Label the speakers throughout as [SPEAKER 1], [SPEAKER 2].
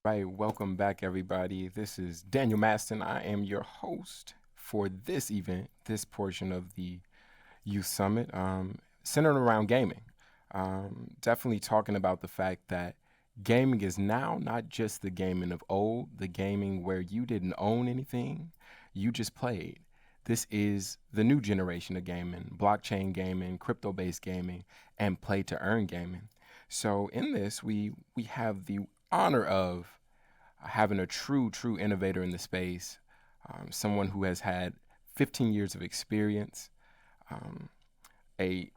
[SPEAKER 1] Right, welcome back, everybody. This is Daniel Mastin. I am your host for this event, this portion of the Youth Summit, centered around gaming. Definitely talking about the fact that gaming is now not just the gaming of old, the gaming where you didn't own anything, you just played. This is the new generation of gaming, blockchain gaming, crypto-based gaming, and play to earn gaming. So in this, we have the honor of having a true innovator in the space, someone who has had 15 years of experience, um, a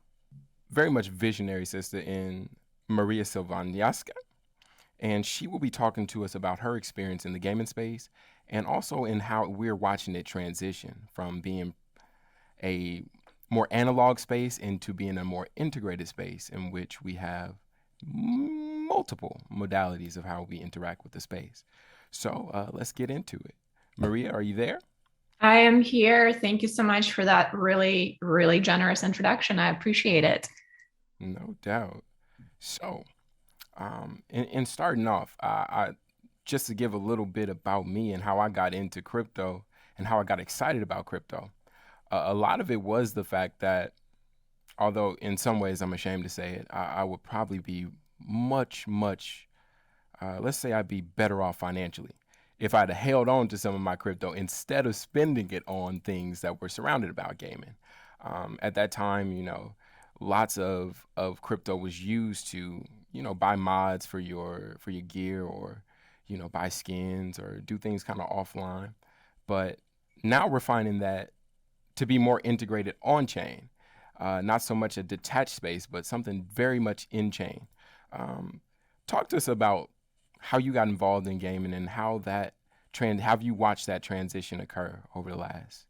[SPEAKER 1] very much visionary sister in Maria Silvanskaya, and she will be talking to us about her experience in the gaming space and also in how we're watching it transition from being a more analog space into being a more integrated space in which we have multiple modalities of how we interact with the space. So let's get into it. Maria, are you there?
[SPEAKER 2] I am here. Thank you so much for that really generous introduction. I appreciate it.
[SPEAKER 1] No doubt. So, in starting off, I just to give a little bit about me and how I got into crypto and how I got excited about crypto. A lot of it was the fact that, although in some ways I'm ashamed to say it, I would probably be much, let's say I'd be better off financially if I'd have held on to some of my crypto instead of spending it on things that were surrounded about gaming. At that time, lots of crypto was used to, buy mods for your gear or, buy skins or do things kind of offline. But now we're finding that to be more integrated on chain, not so much a detached space, but something very much in chain. Um, Talk to us about how you got involved in gaming and how that trend, have you watched that transition occur over the last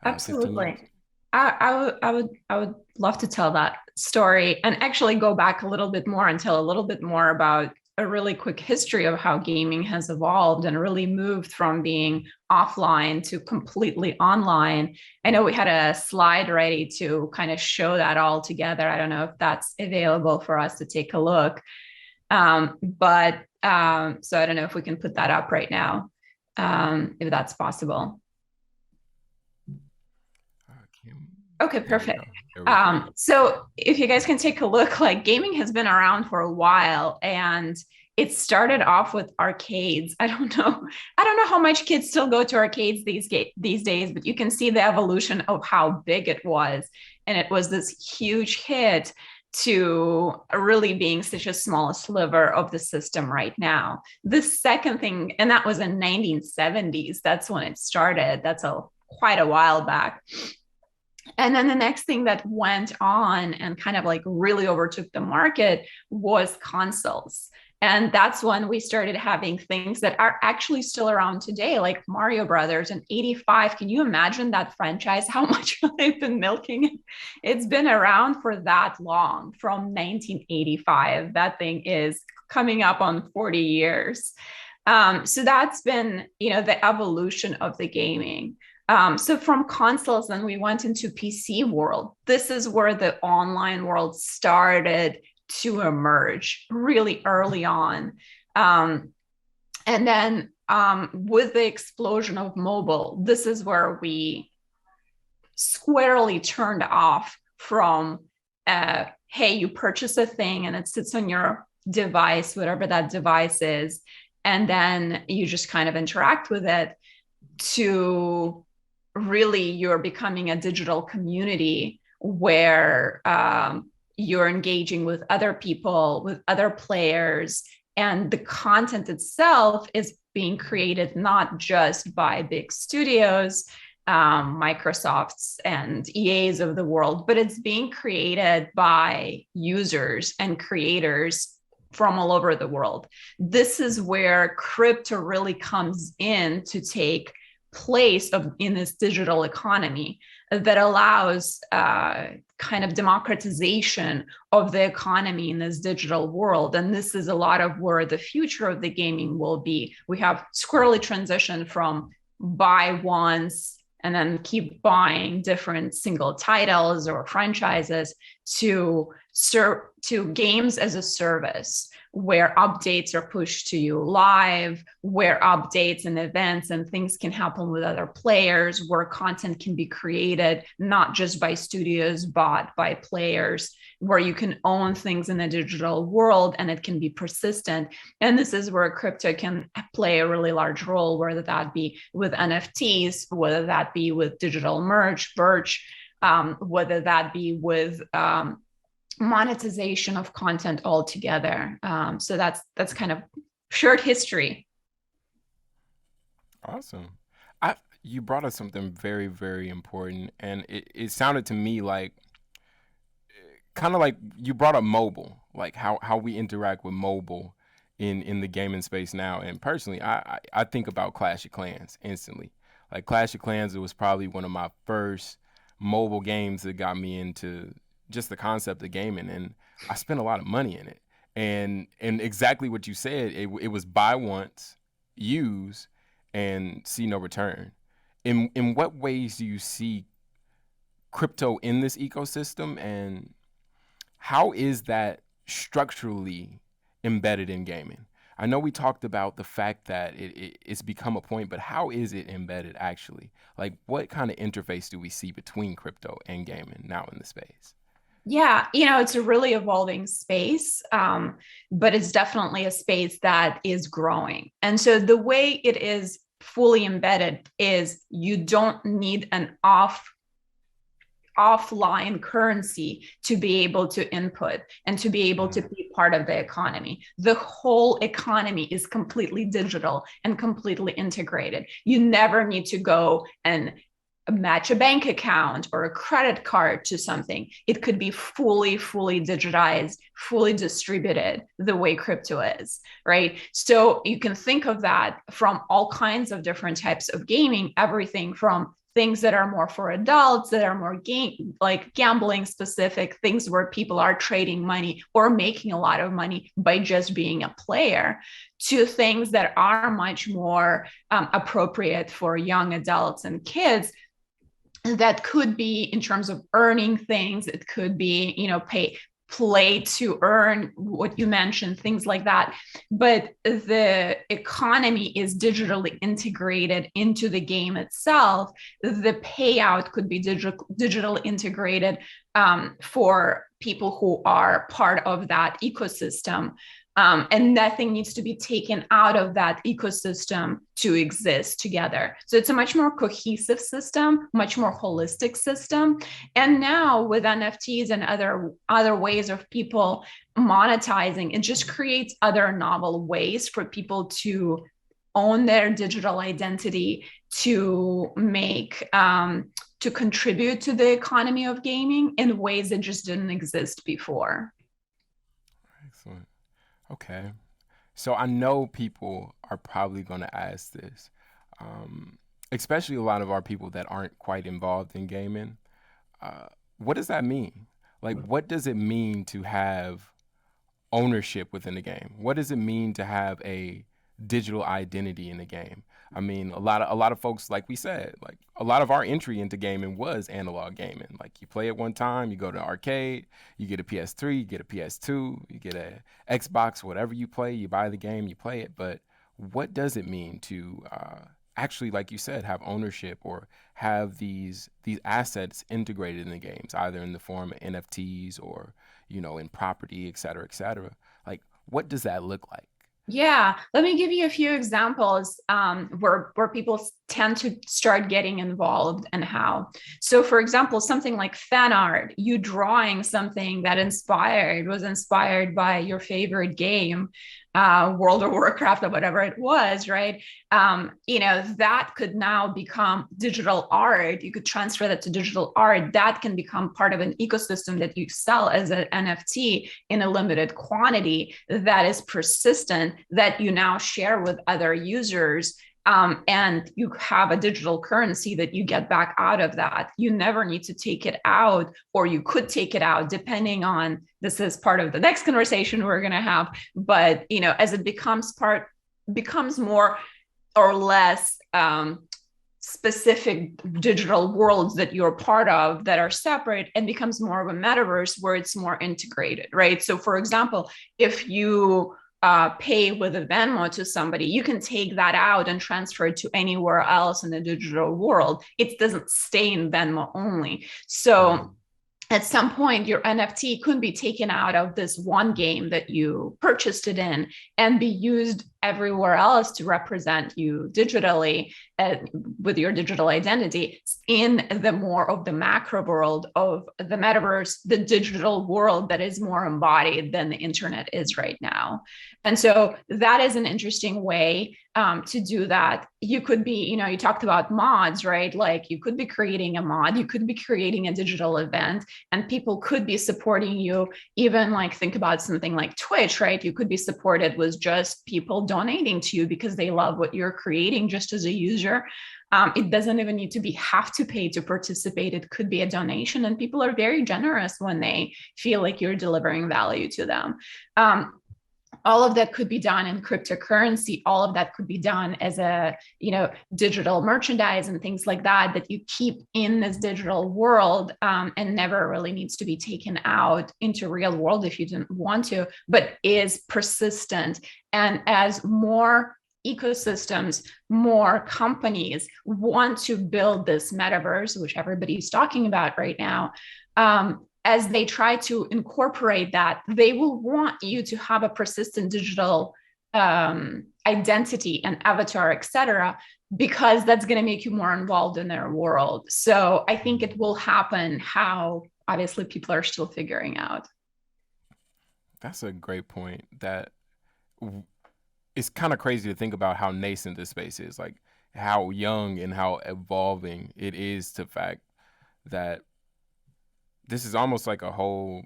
[SPEAKER 1] 15 years?
[SPEAKER 2] Absolutely. I would love to tell that story and actually go back a little bit more and tell a little bit more about a really quick history of how gaming has evolved and really moved from being offline to completely online. I know we had a slide ready to kind of show that all together. I don't know if that's available for us to take a look. So I don't know if we can put that up right now, if that's possible.
[SPEAKER 1] Kim,
[SPEAKER 2] Okay,
[SPEAKER 1] there we
[SPEAKER 2] perfect.
[SPEAKER 1] go. There we go.
[SPEAKER 2] So if you guys can take a look, like gaming has been around for a while and it started off with arcades. I don't know how much kids still go to arcades these days, but you can see the evolution of how big it was. And it was this huge hit to really being such a small sliver of the system right now. The second thing, and that was in 1970s, that's when it started. That's a quite a while back. And then the next thing that went on and kind of like really overtook the market was consoles. And that's when we started having things that are actually still around today, like Mario Brothers in 85. Can you imagine that franchise? How much they've been milking it? It's been around for that long, from 1985. That thing is coming up on 40 years. So that's been, the evolution of the gaming. So from consoles, then we went into PC world. This is where the online world started to emerge really early on. And then with the explosion of mobile, this is where we squarely turned off from, hey, you purchase a thing and it sits on your device, whatever that device is, and then you just kind of interact with it, to really you're becoming a digital community where you're engaging with other people, with other players, and the content itself is being created not just by big studios, Microsofts and EAs of the world, but it's being created by users and creators from all over the world. This is where crypto really comes in to take place in this digital economy that allows kind of democratization of the economy in this digital world. And this is a lot of where the future of the gaming will be. We have squarely transitioned from buy once and then keep buying different single titles or franchises to games as a service, where updates are pushed to you live, where updates and events and things can happen with other players, where content can be created, not just by studios, but by players, where you can own things in the digital world and it can be persistent. And this is where crypto can play a really large role, whether that be with NFTs, whether that be with digital merch, whether that be with monetization of content altogether. So that's kind of short history.
[SPEAKER 1] Awesome. You brought up something very, very important, and it sounded to me like kind of like you brought up mobile, like how we interact with mobile in the gaming space now. And personally, I think about Clash of Clans instantly. Like Clash of Clans, it was probably one of my first mobile games that got me into just the concept of gaming, and I spent a lot of money in it. And exactly what you said, it was buy once, use, and see no return. In what ways do you see crypto in this ecosystem, and how is that structurally embedded in gaming? I know we talked about the fact that it's become a point, but how is it embedded actually? Like, what kind of interface do we see between crypto and gaming now in the space?
[SPEAKER 2] Yeah, it's a really evolving space, but it's definitely a space that is growing. And so the way it is fully embedded is you don't need an offline currency to be able to input and to be able to be part of the economy. The whole economy is completely digital and completely integrated. You never need to go and match a bank account or a credit card to something. It could be fully digitized, fully distributed the way crypto is, right? So you can think of that from all kinds of different types of gaming, everything from things that are more for adults, that are more like gambling specific, things where people are trading money or making a lot of money by just being a player, to things that are much more appropriate for young adults and kids. That could be in terms of earning things. It could be, play to earn, what you mentioned, things like that. But the economy is digitally integrated into the game itself. The payout could be digital integrated for people who are part of that ecosystem. And nothing needs to be taken out of that ecosystem to exist together. So it's a much more cohesive system, much more holistic system. And now with NFTs and other ways of people monetizing, it just creates other novel ways for people to own their digital identity, to to contribute to the economy of gaming in ways that just didn't exist before.
[SPEAKER 1] Excellent. Okay. So I know people are probably going to ask this, especially a lot of our people that aren't quite involved in gaming. What does that mean? Like, what does it mean to have ownership within the game? What does it mean to have a digital identity in the game? I mean, a lot of folks, like we said, like a lot of our entry into gaming was analog gaming. Like you play it one time, you go to arcade, you get a PS3, you get a PS2, you get a Xbox, whatever you play, you buy the game, you play it. But what does it mean to actually, like you said, have ownership or have these assets integrated in the games, either in the form of NFTs or in property, et cetera, et cetera? Like, what does that look like?
[SPEAKER 2] Yeah, let me give you a few examples where people tend to start getting involved and how. So, for example, something like fan art, you drawing something that was inspired by your favorite game, World of Warcraft or whatever it was, right? That could now become digital art. You could transfer that to digital art. That can become part of an ecosystem that you sell as an NFT in a limited quantity that is persistent, that you now share with other users. And you have a digital currency that you get back out of that. You never need to take it out, or you could take it out depending on, this is part of the next conversation we're going to have. But, as it becomes more or less specific digital worlds that you're part of that are separate, and becomes more of a metaverse where it's more integrated, right? So for example, if you pay with a Venmo to somebody, you can take that out and transfer it to anywhere else in the digital world. It doesn't stay in Venmo only. So at some point, your NFT could be taken out of this one game that you purchased it in and be used everywhere else to represent you digitally, with your digital identity in the more of the macro world of the metaverse, the digital world that is more embodied than the internet is right now. And so that is an interesting way to do that. You could be, you talked about mods, right? Like you could be creating a mod, you could be creating a digital event, and people could be supporting you. Even like think about something like Twitch, right? You could be supported with just people donating to you because they love what you're creating just as a user. It doesn't even need to have to pay to participate. It could be a donation, and people are very generous when they feel like you're delivering value to them. All of that could be done in cryptocurrency. All of that could be done as a, digital merchandise and things like that, that you keep in this digital world, and never really needs to be taken out into real world if you didn't want to, but is persistent. And as more ecosystems, more companies want to build this metaverse, which everybody's talking about right now, as they try to incorporate that, they will want you to have a persistent digital identity and avatar, etc., because that's going to make you more involved in their world. So I think it will happen, how obviously people are still figuring out.
[SPEAKER 1] That's a great point. It's kind of crazy to think about how nascent this space is, like how young and how evolving it is, to fact that this is almost like a whole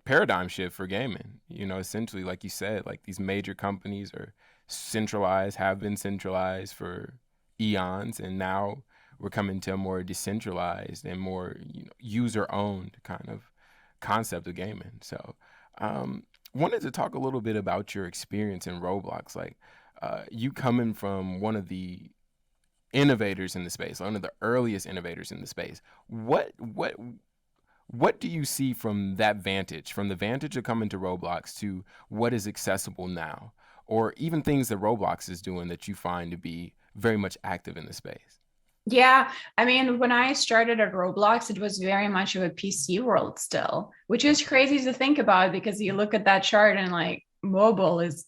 [SPEAKER 1] paradigm shift for gaming. Essentially, like you said, like these major companies are centralized, have been centralized for eons, and now we're coming to a more decentralized and more user-owned kind of concept of gaming. So, wanted to talk a little bit about your experience in Roblox. Like, you coming from one of the innovators in the space, one of the earliest innovators in the space. What do you see from that vantage, from the vantage of coming to Roblox to what is accessible now, or even things that Roblox is doing that you find to be very much active in the space?
[SPEAKER 2] Yeah, I mean, when I started at Roblox, it was very much of a PC world still, which is crazy to think about because you look at that chart and like mobile is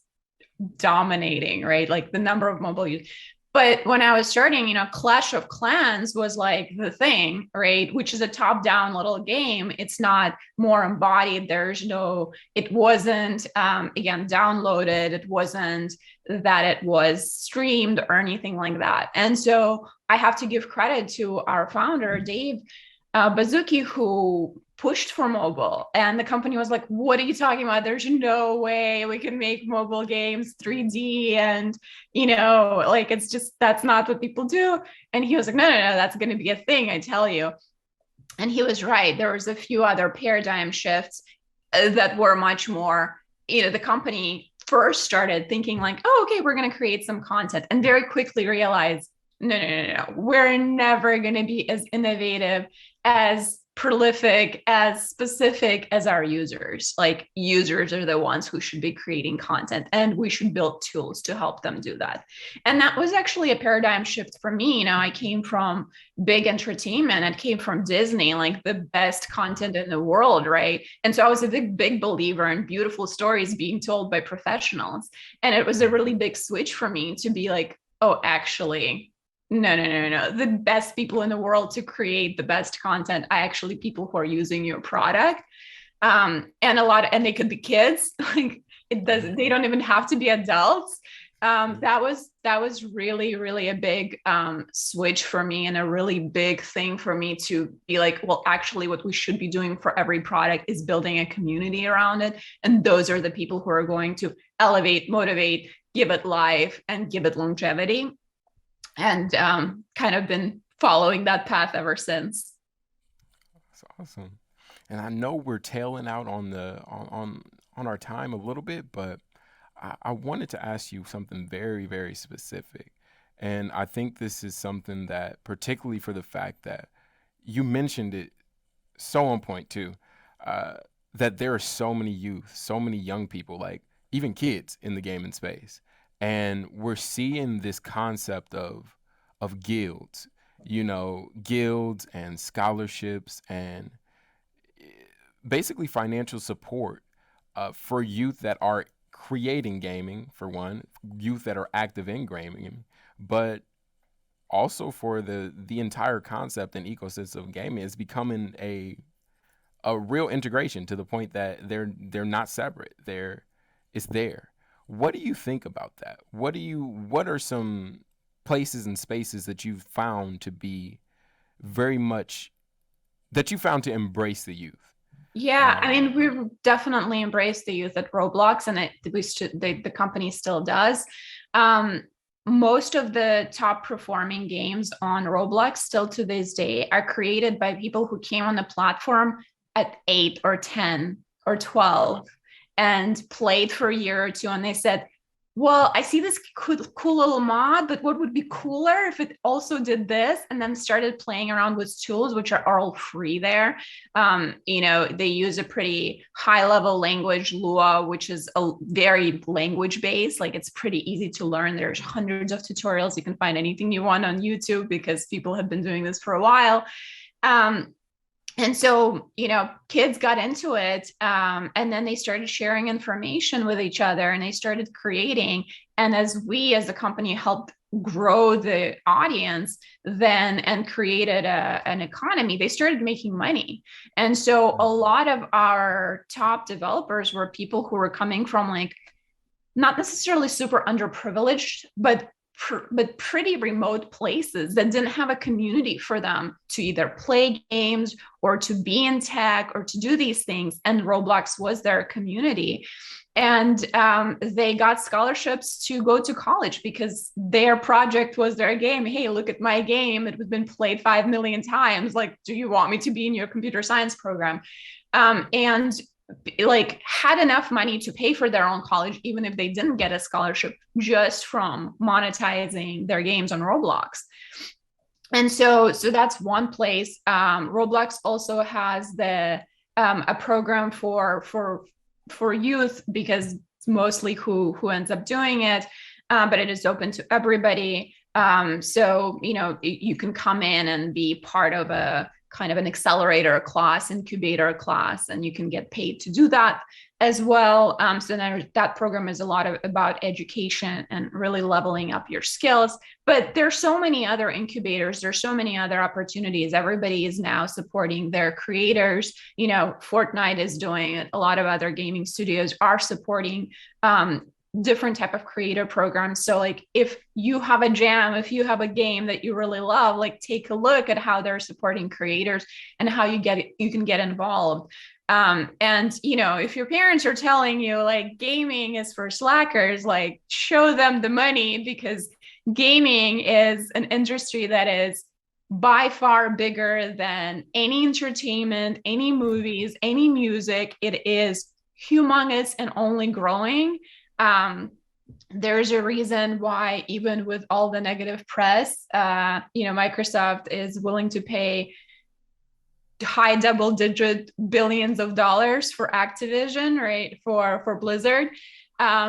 [SPEAKER 2] dominating, right? Like the number of mobile use. But when I was starting, Clash of Clans was like the thing, right? Which is a top-down little game. It's not more embodied. It wasn't, again, downloaded. It wasn't that it was streamed or anything like that. And so I have to give credit to our founder, Dave Bazuki, who pushed for mobile, and the company was like, what are you talking about? There's no way we can make mobile games 3D, and like that's not what people do. And he was like, no, that's going to be a thing, I tell you. And he was right. There was a few other paradigm shifts that were much more, the company first started thinking like, oh, okay, we're going to create some content, and very quickly realized, no, we're never going to be as innovative, as prolific, as specific as our users. Like, users are the ones who should be creating content, and we should build tools to help them do that. And that was actually a paradigm shift for me. I came from big entertainment. It came from Disney, like the best content in the world, right? And so I was a big believer in beautiful stories being told by professionals. And it was a really big switch for me to be like, oh, actually, no. The best people in the world to create the best content are actually people who are using your product. And they could be kids. Like they don't even have to be adults. That was really, really a big switch for me, and a really big thing for me to be like, well, actually what we should be doing for every product is building a community around it. And those are the people who are going to elevate, motivate, give it life, and give it longevity. And kind of been following that path ever since.
[SPEAKER 1] That's awesome. And I know we're tailing out on our time a little bit, but I wanted to ask you something very, very specific. And I think this is something that, particularly for the fact that you mentioned it so on point too, uh, that there are so many youth, so many young people, like even kids in the gaming space, and we're seeing this concept of guilds, guilds and scholarships and basically financial support for youth that are creating gaming, for one, youth that are active in gaming, but also for the entire concept and ecosystem of gaming is becoming a real integration to the point that they're not separate. It's there. What do you think about that? What are some places and spaces that you've found to be very much that you found to embrace the youth?
[SPEAKER 2] Yeah, I
[SPEAKER 1] Um,
[SPEAKER 2] mean, we definitely embrace the youth at Roblox, and the company still does. Um, Most of the top performing games on Roblox still to this day are created by people who came on the platform at 8 or 10 or 12 and played for a year or two, and they said, well, I see this cool little mod, but what would be cooler if it also did this? And then started playing around with tools, which are all free there. They use a pretty high level language, Lua, which is a very language based. Like it's pretty easy to learn. There's hundreds of tutorials. You can find anything you want on YouTube because people have been doing this for a while. Um, and so kids got into it, and then they started sharing information with each other, and they started creating, and as the company helped grow the audience then and created an economy, they started making money. And so a lot of our top developers were people who were coming from like not necessarily super underprivileged, but pretty remote places that didn't have a community for them to either play games or to be in tech or to do these things. And Roblox was their community. And they got scholarships to go to college because their project was their game. Hey, look at my game. It has been played 5 million times. Like, do you want me to be in your computer science program? And like had enough money to pay for their own college, even if they didn't get a scholarship, just from monetizing their games on Roblox. And so that's one place. Roblox also has a program for youth, because it's mostly who ends up doing it, but it is open to everybody. So you can come in and be part of a kind of an accelerator class, incubator class, and you can get paid to do that as well. So then that program is a lot about education and really leveling up your skills. But there's so many other incubators. There's so many other opportunities. Everybody is now supporting their creators. Fortnite is doing it. A lot of other gaming studios are supporting different type of creator programs. So like if you have a jam, if you have a game that you really love, like take a look at how they're supporting creators and how you can get involved. And if your parents are telling you like gaming is for slackers, like show them the money, because gaming is an industry that is by far bigger than any entertainment, any movies, any music. It is humongous and only growing. There's a reason why, even with all the negative press, Microsoft is willing to pay high double-digit billions of dollars for Activision, right? For Blizzard.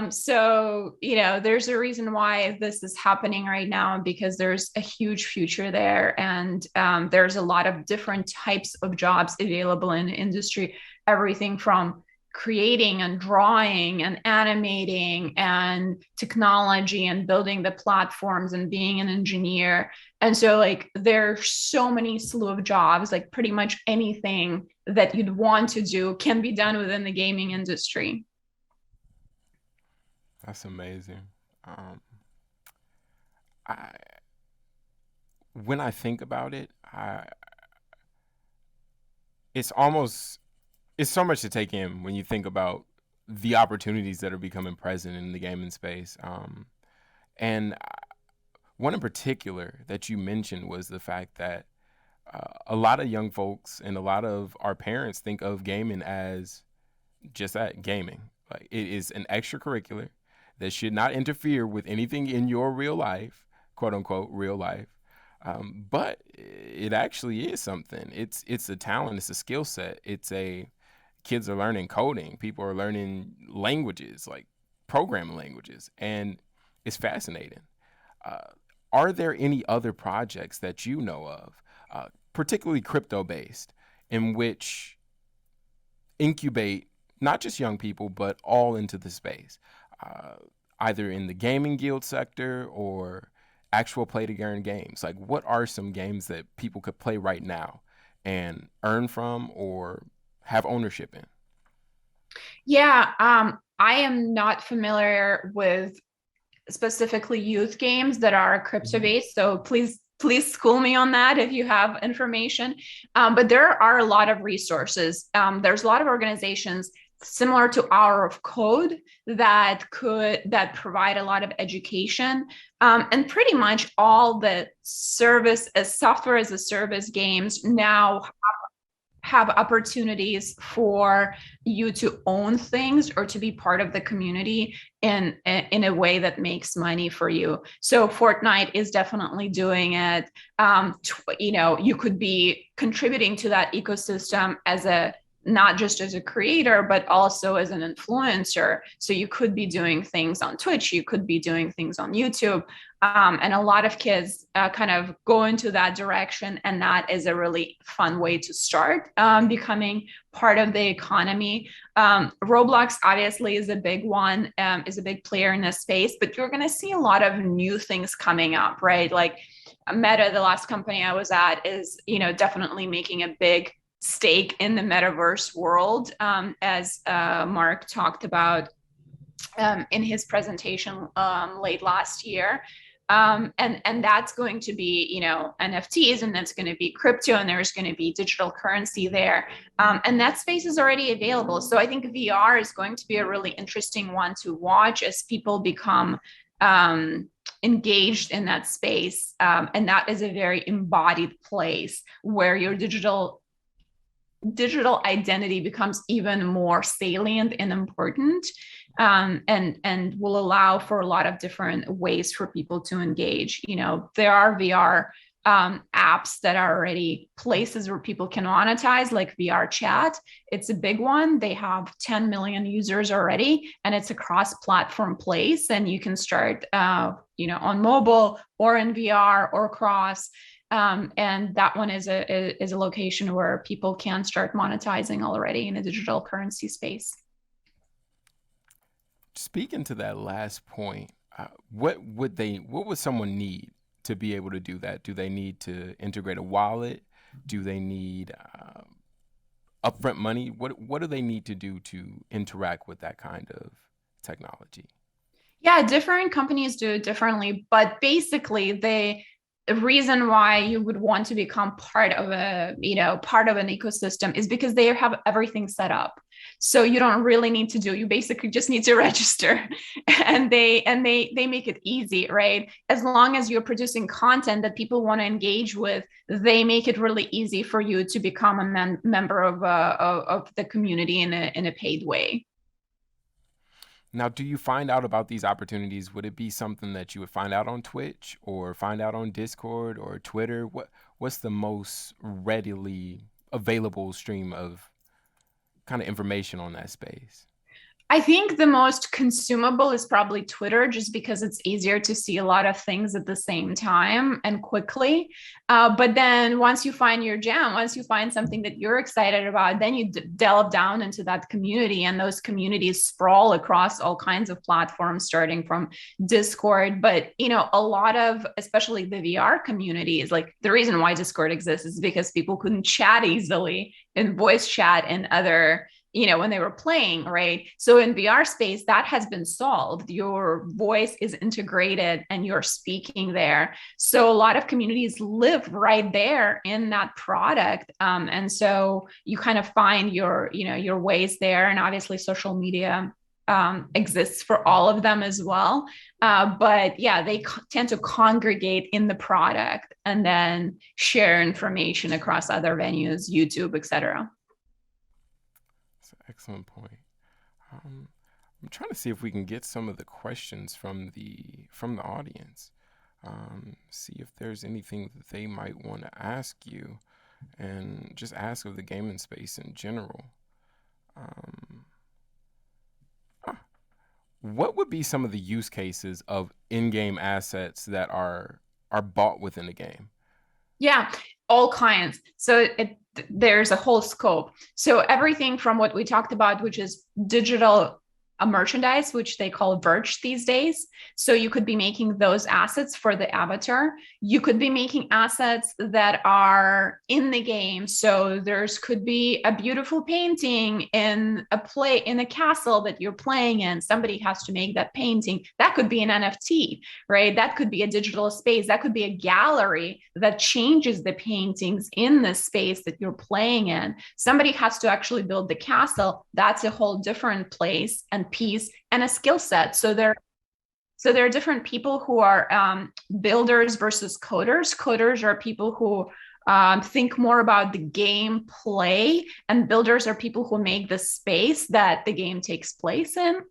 [SPEAKER 2] So there's a reason why this is happening right now, because there's a huge future there, and there's a lot of different types of jobs available in the industry. Everything from creating and drawing and animating and technology and building the platforms and being an engineer. And so like there's so many slew of jobs, like pretty much anything that you'd want to do can be done within the gaming industry.
[SPEAKER 1] that's amazing. Um, I when I think about it, it's almost it's so much to take in when you think about the opportunities that are becoming present in the gaming space. And one in particular that you mentioned was the fact that a lot of young folks and a lot of our parents think of gaming as just that, gaming. Like it is an extracurricular that should not interfere with anything in your real life. quote unquote real life. But it actually is something. It's a talent. It's a skill set. It's a kids are learning coding. People are learning languages like programming languages, and it's fascinating. Uh, are there any other projects that you know of, particularly crypto based, in which incubate not just young people, but all into the space, uh, either in the gaming guild sector or actual play to earn games? Like, what are some games that people could play right now and earn from or have ownership in?
[SPEAKER 2] Yeah, I am not familiar with specifically youth games that are crypto
[SPEAKER 1] Mhm.
[SPEAKER 2] based. So please school me on that if you have information. But there are a lot of resources. There's a lot of organizations similar to Hour of Code that provide a lot of education, and pretty much all the service as software as a service games now have opportunities for you to own things or to be part of the community in a way that makes money for you. So Fortnite is definitely doing it. You could be contributing to that ecosystem as a not just as a creator, but also as an influencer. So you could be doing things on Twitch, you could be doing things on YouTube. And a lot of kids kind of go into that direction. And that is a really fun way to start becoming part of the economy. Roblox obviously is a big one, is a big player in this space, but you're going to see a lot of new things coming up, right? Like Meta, the last company I was at, is definitely making a big stake in the metaverse world, as Mark talked about in his presentation late last year. And that's going to be NFTs, and that's going to be crypto, and there's going to be digital currency there, and that space is already available. So I think VR is going to be a really interesting one to watch as people become engaged in that space, and that is a very embodied place where your digital identity becomes even more salient and important, and will allow for a lot of different ways for people to engage. There are VR apps that are already places where people can monetize, like VR chat. It's a big one. They have 10 million users already, and it's a cross-platform place, and you can start on mobile or in VR or cross. And that one is a location where people can start monetizing already in a digital currency space.
[SPEAKER 1] Speaking to that last point, what would someone need to be able to do that? Do they need to integrate a wallet? Do they need upfront money? What do they need to do to interact with that kind of technology?
[SPEAKER 2] Yeah, different companies do it differently, but basically the reason why you would want to become part of part of an ecosystem is because they have everything set up. So you don't really need to you basically just need to register, and they make it easy, right? As long as you're producing content that people want to engage with, they make it really easy for you to become a member of the community in a paid way.
[SPEAKER 1] Now, do you find out about these opportunities? Would it be something that you would find out on Twitch or find out on Discord or Twitter? What's the most readily available stream of kind of information on that space?
[SPEAKER 2] I think the most consumable is probably Twitter, just because it's easier to see a lot of things at the same time and quickly. But then once you find your jam, once you find something that you're excited about, then you delve down into that community, and those communities sprawl across all kinds of platforms, starting from Discord. But a lot of, especially the VR communities, like the reason why Discord exists is because people couldn't chat easily in voice chat and other when they were playing, right? So in VR space, that has been solved. Your voice is integrated and you're speaking there. So a lot of communities live right there in that product. And so you kind of find your ways there. And obviously social media exists for all of them as well. But yeah, they tend to congregate in the product and then share information across other venues, YouTube, etc.
[SPEAKER 1] That's an excellent point. I'm trying to see if we can get some of the questions from the audience. See if there's anything that they might want to ask you, and just ask of the gaming space in general. Um, what would be some of the use cases of in-game assets that are bought within the game?
[SPEAKER 2] Yeah, all kinds. So there's a whole scope. So everything from what we talked about, which is digital merchandise, which they call Verge these days. So you could be making those assets for the avatar. You could be making assets that are in the game. So there's could be a beautiful painting in a castle that you're playing in. Somebody has to make that painting. That could be an NFT, right? That could be a digital space. That could be a gallery that changes the paintings in the space that you're playing in. Somebody has to actually build the castle. That's a whole different place and piece and a skill set. So there are different people who are builders versus coders. Coders are people who think more about the game play, and builders are people who make the space that the game takes place in.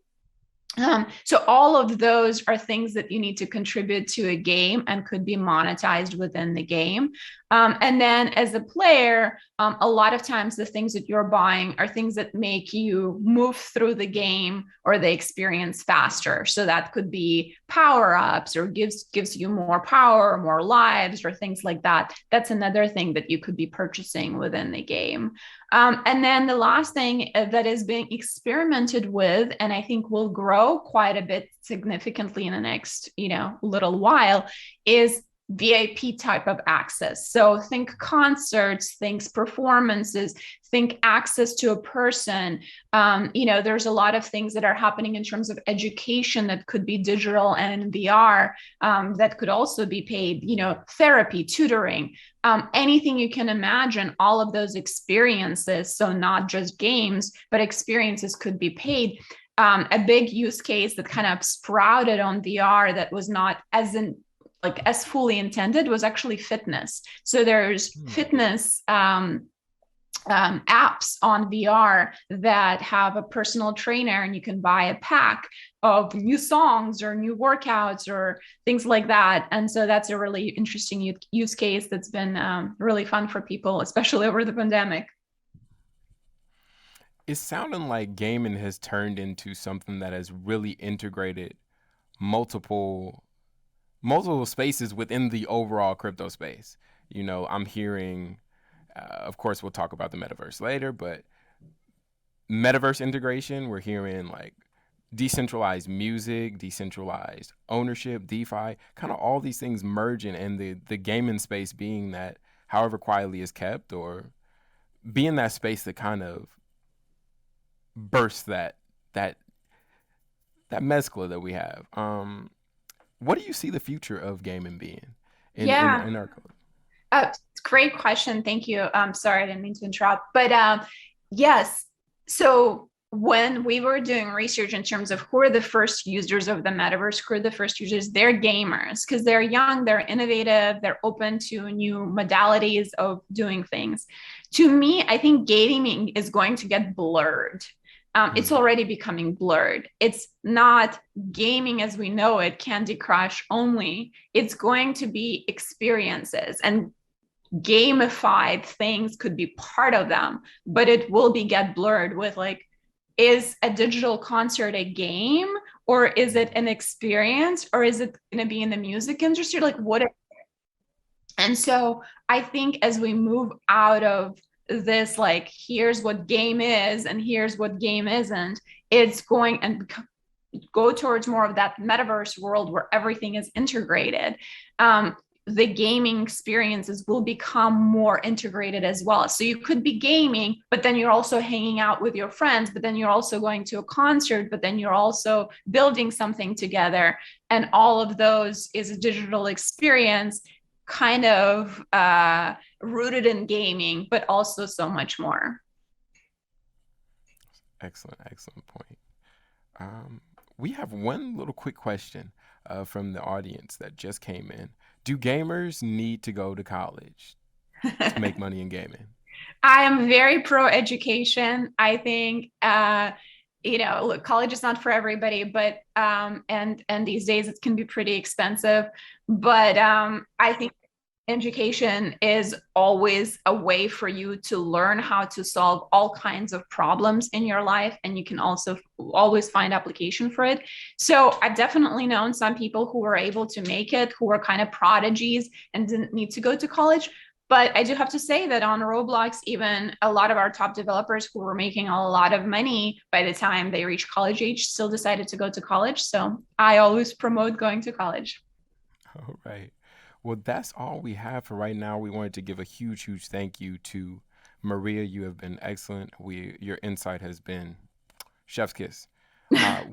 [SPEAKER 2] So all of those are things that you need to contribute to a game and could be monetized within the game. And then as a player, a lot of times the things that you're buying are things that make you move through the game or the experience faster. So that could be power-ups or gives you more power, more lives, or things like that. That's another thing that you could be purchasing within the game. And then the last thing that is being experimented with, and I think will grow quite a bit significantly in the next, little while, is VIP type of access. So think concerts, think performances, think access to a person. There's a lot of things that are happening in terms of education that could be digital and VR, that could also be paid, therapy, tutoring, anything you can imagine, all of those experiences. So not just games, but experiences could be paid. A big use case that kind of sprouted on VR that was not as fully intended was actually fitness. So there's fitness apps on VR that have a personal trainer, and you can buy a pack of new songs or new workouts or things like that. And so that's a really interesting use case that's been really fun for people, especially over the pandemic.
[SPEAKER 1] It's sounding like gaming has turned into something that has really integrated multiple multiple spaces within the overall crypto space. I'm hearing, of course, we'll talk about the metaverse later, but metaverse integration, we're hearing like decentralized music, decentralized ownership, DeFi, kind of all these things merging, and the gaming space being that, however quietly is kept, or being that space that kind of bursts that that mescla that we have. What do you see the future of gaming being
[SPEAKER 2] Yeah.
[SPEAKER 1] in our code?
[SPEAKER 2] Great question. Thank you. Sorry, I didn't mean to interrupt. But yes, so when we were doing research in terms of who are the first users of the metaverse, who are the first users, they're gamers because they're young, they're innovative, they're open to new modalities of doing things. To me, I think gaming is going to get blurred. It's already becoming blurred. It's not gaming as we know it, Candy Crush only. It's going to be experiences, and gamified things could be part of them, but it will get blurred with like, is a digital concert a game, or is it an experience, or is it going to be in the music industry? Like what? And so I think as we move out of this, like, here's what game is and here's what game isn't, it's going and go towards more of that metaverse world where everything is integrated. The gaming experiences will become more integrated as well. So you could be gaming, but then you're also hanging out with your friends, but then you're also going to a concert, but then you're also building something together. And all of those is a digital experience, kind of rooted in gaming, but also so much more.
[SPEAKER 1] Excellent point. We have one little quick question from the audience that just came in. Do gamers need to go to college to make money in gaming?
[SPEAKER 2] I am very pro education. I think look, college is not for everybody, but and these days it can be pretty expensive. But I think education is always a way for you to learn how to solve all kinds of problems in your life, and you can also always find application for it. So I've definitely known some people who were able to make it, who were kind of prodigies and didn't need to go to college. But I do have to say that on Roblox, even a lot of our top developers who were making a lot of money by the time they reached college age still decided to go to college. So I always promote going to college.
[SPEAKER 1] All right. Well, that's all we have for right now. We wanted to give a huge, huge thank you to Maria. You have been excellent. Your insight has been chef's kiss.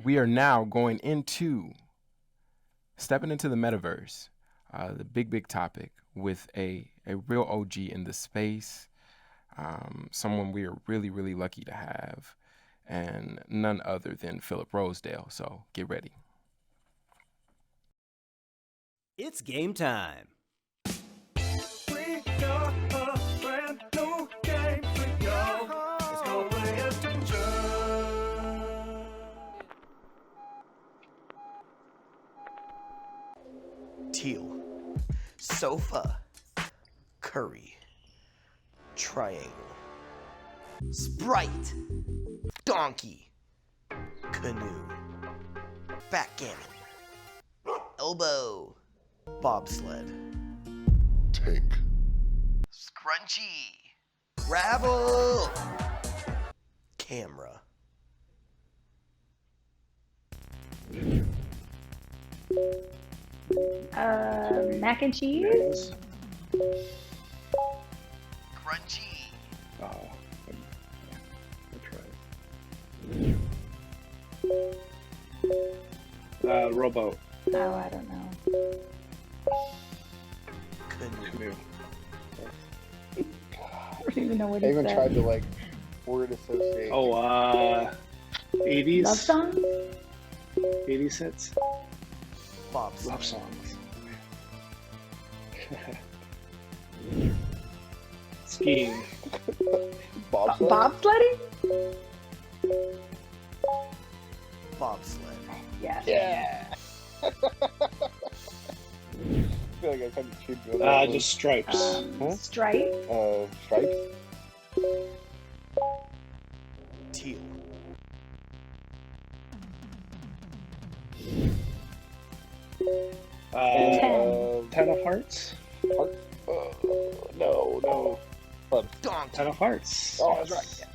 [SPEAKER 1] We are now going into stepping into the metaverse, the big, big topic with a real OG in the space, someone we are really, really lucky to have, and none other than Philip Rosedale. So get ready.
[SPEAKER 3] It's game time.
[SPEAKER 4] We got a brand new game for y'all. It's called Play Attention.
[SPEAKER 5] Teal, sofa, curry, triangle, sprite, donkey, canoe, backgammon, elbow, bobsled,
[SPEAKER 6] Tank.
[SPEAKER 5] scrunchy, gravel, camera.
[SPEAKER 7] Mac and cheese.
[SPEAKER 5] Crunchy.
[SPEAKER 6] Oh, I tried. Rowboat.
[SPEAKER 7] Oh, I don't know.
[SPEAKER 5] Canoe.
[SPEAKER 6] Canoe.
[SPEAKER 7] I don't even know what
[SPEAKER 6] I
[SPEAKER 7] he
[SPEAKER 6] even
[SPEAKER 7] said.
[SPEAKER 6] tried to like word associate.
[SPEAKER 8] Oh, 80s?
[SPEAKER 7] Love songs?
[SPEAKER 8] 80s hits?
[SPEAKER 5] Bobsled.
[SPEAKER 8] Love songs. Skiing.
[SPEAKER 6] Bobsled?
[SPEAKER 7] Bobsledding?
[SPEAKER 5] Bobsled.
[SPEAKER 7] Yes.
[SPEAKER 6] Yeah. I feel like I kind of cheated on that one.
[SPEAKER 8] Just stripes.
[SPEAKER 7] Stripe?
[SPEAKER 6] Stripes?
[SPEAKER 5] Teal.
[SPEAKER 8] Ten of Hearts?
[SPEAKER 6] Heart? No. Clubs.
[SPEAKER 5] Donkey.
[SPEAKER 8] Ten of Hearts.
[SPEAKER 6] Oh, that's right.